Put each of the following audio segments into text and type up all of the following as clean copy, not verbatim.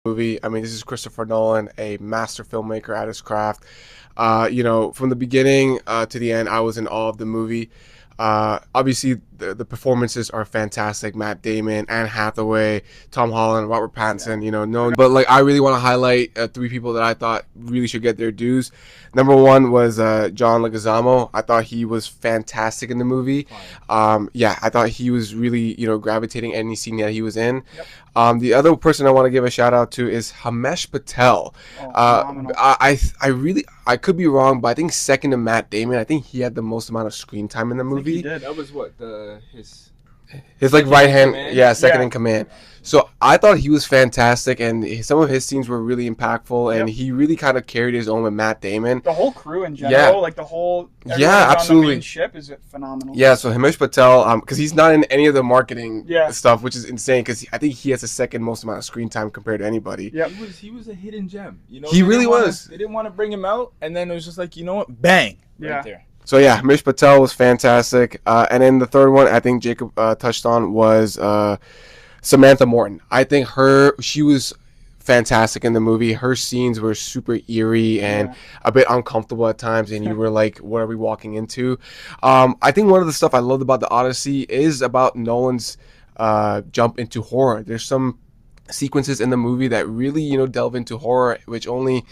movie. I mean, this is Christopher Nolan, a master filmmaker at his craft. From the beginning to the end, I was in awe of the movie. Obviously, the performances are fantastic. Matt Damon, Anne Hathaway, Tom Holland, Robert Pattinson. But like I really want to highlight three people that I thought really should get their dues. Number one was John Leguizamo. I thought he was fantastic in the movie. I thought he was really gravitating any scene that he was in. Yep. The other person I want to give a shout out to is Himesh Patel. Phenomenal. I could be wrong, but I think second to Matt Damon. I think he had the most amount of screen time in the I think movie. he did. That was what His like right hand, command? second Yeah. in command. So I thought he was fantastic, and some of his scenes were really impactful, and Yep. he really kind of carried his own with Matt Damon. The whole crew in general, Yeah. like the whole everyone Yeah, who's on the absolutely. main ship is phenomenal. Yeah, so Himesh Patel, because he's not in any of the marketing Yeah. stuff, which is insane, because I think he has the second most amount of screen time compared to anybody. Yep. He was a hidden gem. He they really didn't wanna- was. They didn't want to bring him out, and then it was just like, you know what, bang, Yeah. right there. So yeah, Himesh Patel was fantastic, and then the third one I think Jacob touched on was Samantha Morton. I think she was fantastic in the movie. Her scenes were super eerie and Yeah. a bit uncomfortable at times, and you were like, what are we walking into? I think one of the stuff I loved about the Odyssey is about Nolan's jump into horror. There's some sequences in the movie that really delve into horror, which only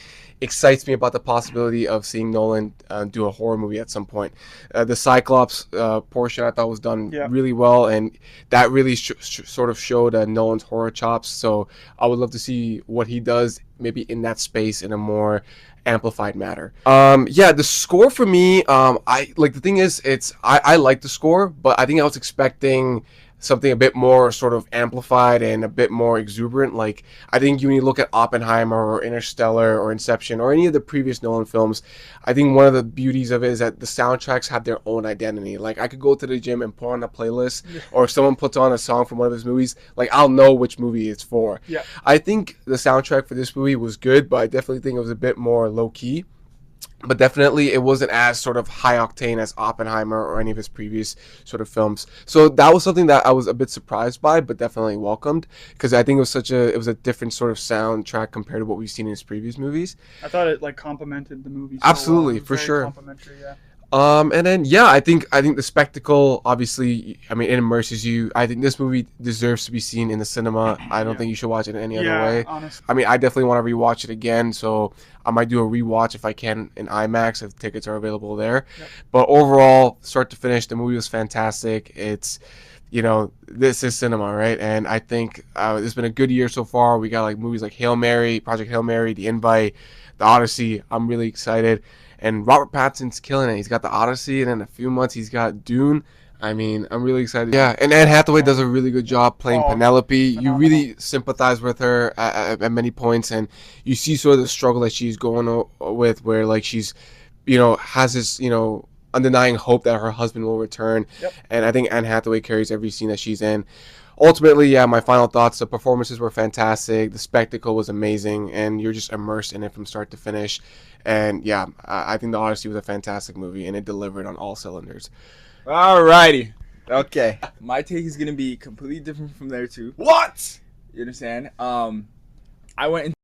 excites me about the possibility of seeing Nolan do a horror movie at some point. The Cyclops portion I thought was done Yeah. really well, and that really sort of showed Nolan's horror chops. So I would love to see what he does maybe in that space in a more amplified manner. The score for me, the thing is, I like the score, but I think I was expecting something a bit more sort of amplified and a bit more exuberant. Like, I think when you look at Oppenheimer or Interstellar or Inception or any of the previous Nolan films, I think one of the beauties of it is that the soundtracks have their own identity. Like, I could go to the gym and put on a playlist, or if someone puts on a song from one of his movies, like, I'll know which movie it's for. Yeah. I think the soundtrack for this movie was good, but I definitely think it was a bit more low-key. But definitely it wasn't as sort of high octane as Oppenheimer or any of his previous sort of films. So that was something that I was a bit surprised by, but definitely welcomed, because I think it was a different sort of soundtrack compared to what we've seen in his previous movies. I thought it like complemented the movie. So Absolutely, well. It was for very sure. Complimentary, yeah. And then I think the spectacle, obviously, I mean, it immerses you. I think this movie deserves to be seen in the cinema. I don't think you should watch it in any other way. Honestly. I mean, I definitely want to rewatch it again, so I might do a rewatch if I can in IMAX if tickets are available there. Yep. But overall, start to finish, the movie was fantastic. It's this is cinema, right? And I think it's been a good year so far. We got like movies like Project Hail Mary, The Invite, The Odyssey. I'm really excited. And Robert Pattinson's killing it. He's got the Odyssey, and in a few months he's got Dune. I mean, I'm really excited. Yeah, and Anne Hathaway does a really good job playing Penelope. You phenomenal. really sympathize with her at many points, and you see sort of the struggle that she's going with, where like she's, has this, undenying hope that her husband will return. Yep. And I think Anne Hathaway carries every scene that she's in. Ultimately, my final thoughts, the performances were fantastic. The spectacle was amazing, and you're just immersed in it from start to finish. And I think The Odyssey was a fantastic movie, and it delivered on all cylinders. Alrighty. Okay. My take is going to be completely different from there, too. What? You understand? I went